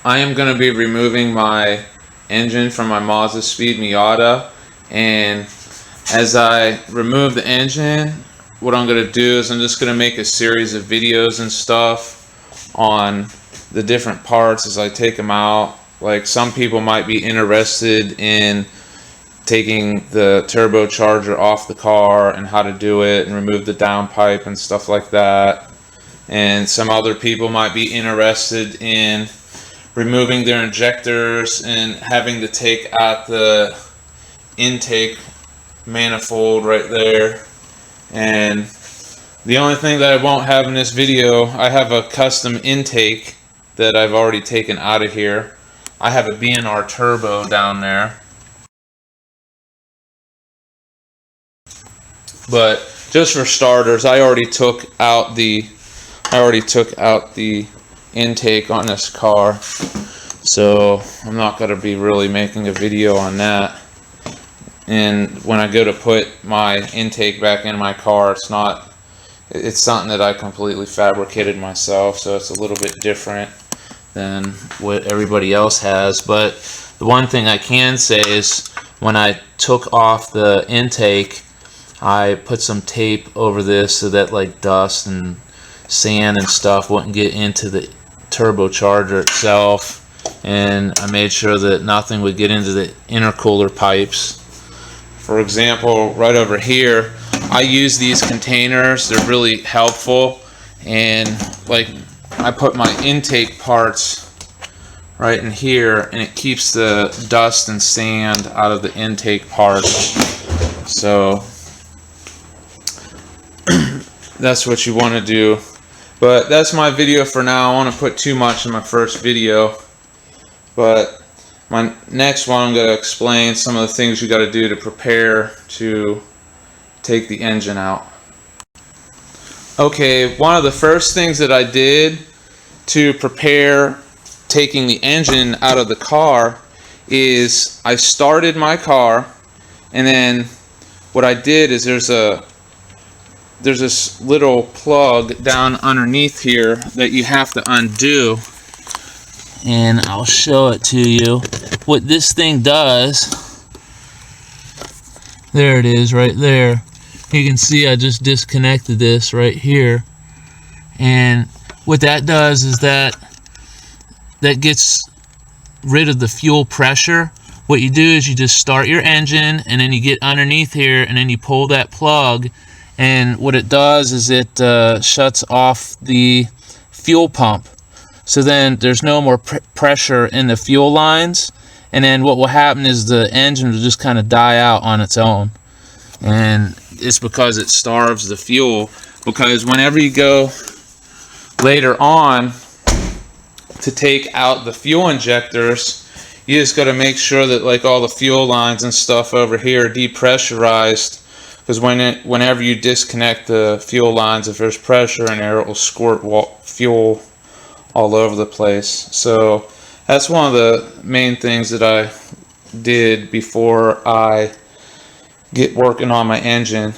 I am going to be removing my engine from my Mazdaspeed Miata, and as I remove the engine, what I'm going to do is I'm just going to make a series of videos and stuff on the different parts as I take them out. Like, some people might be interested in taking the turbocharger off the car and how to do it and remove the downpipe and stuff like that. And some other people might be interested in removing their injectors and having to take out the intake manifold right there. And the only thing that I won't have in this video, I have a custom intake that I've already taken out of here. I have a B&R turbo down there. But just for starters, I already took out the intake on this car, so I'm not going to be really making a video on that. And when I go to put my intake back in my car, it's something that I completely fabricated myself, so it's a little bit different than what everybody else has. But the one thing I can say is when I took off the intake, I put some tape over this so that like dust and sand and stuff wouldn't get into the turbocharger itself, and I made sure that nothing would get into the intercooler pipes. For example, right over here, I use these containers. They're really helpful, and like I put my intake parts right in here, and it keeps the dust and sand out of the intake parts. So that's what you want to do. But that's my video for now. I want to put too much in my first video, but my next one I'm going to explain some of the things you got to do to prepare to take the engine out. Okay, one of the first things that I did to prepare taking the engine out of the car is I started my car, and then what I did is there's this little plug down underneath here that you have to undo, and I'll show it to you. What this thing does, there it is right there. You can see I just disconnected this right here, and what that does is that gets rid of the fuel pressure. What you do is you just start your engine, and then you get underneath here, and then you pull that plug, and what it does is it shuts off the fuel pump. So then there's no more pressure in the fuel lines, and then what will happen is the engine will just kind of die out on its own. And it's because it starves the fuel. Because whenever you go later on to take out the fuel injectors, you just got to make sure that like all the fuel lines and stuff over here are depressurized. Because whenever you disconnect the fuel lines, if there's pressure in there, it will squirt fuel all over the place. So that's one of the main things that I did before I get working on my engine.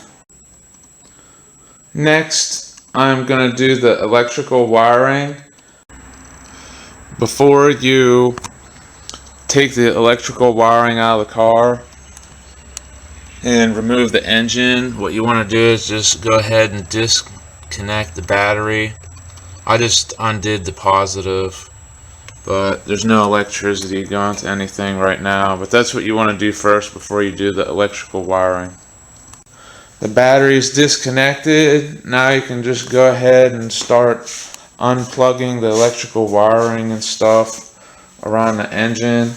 Next, I'm going to do the electrical wiring. Before you take the electrical wiring out of the car and remove the engine, what you want to do is just go ahead and disconnect the battery. I just undid the positive, but there's no electricity going to anything right now. But that's what you want to do first before you do the electrical wiring. The battery is disconnected. Now you can just go ahead and start unplugging the electrical wiring and stuff around the engine.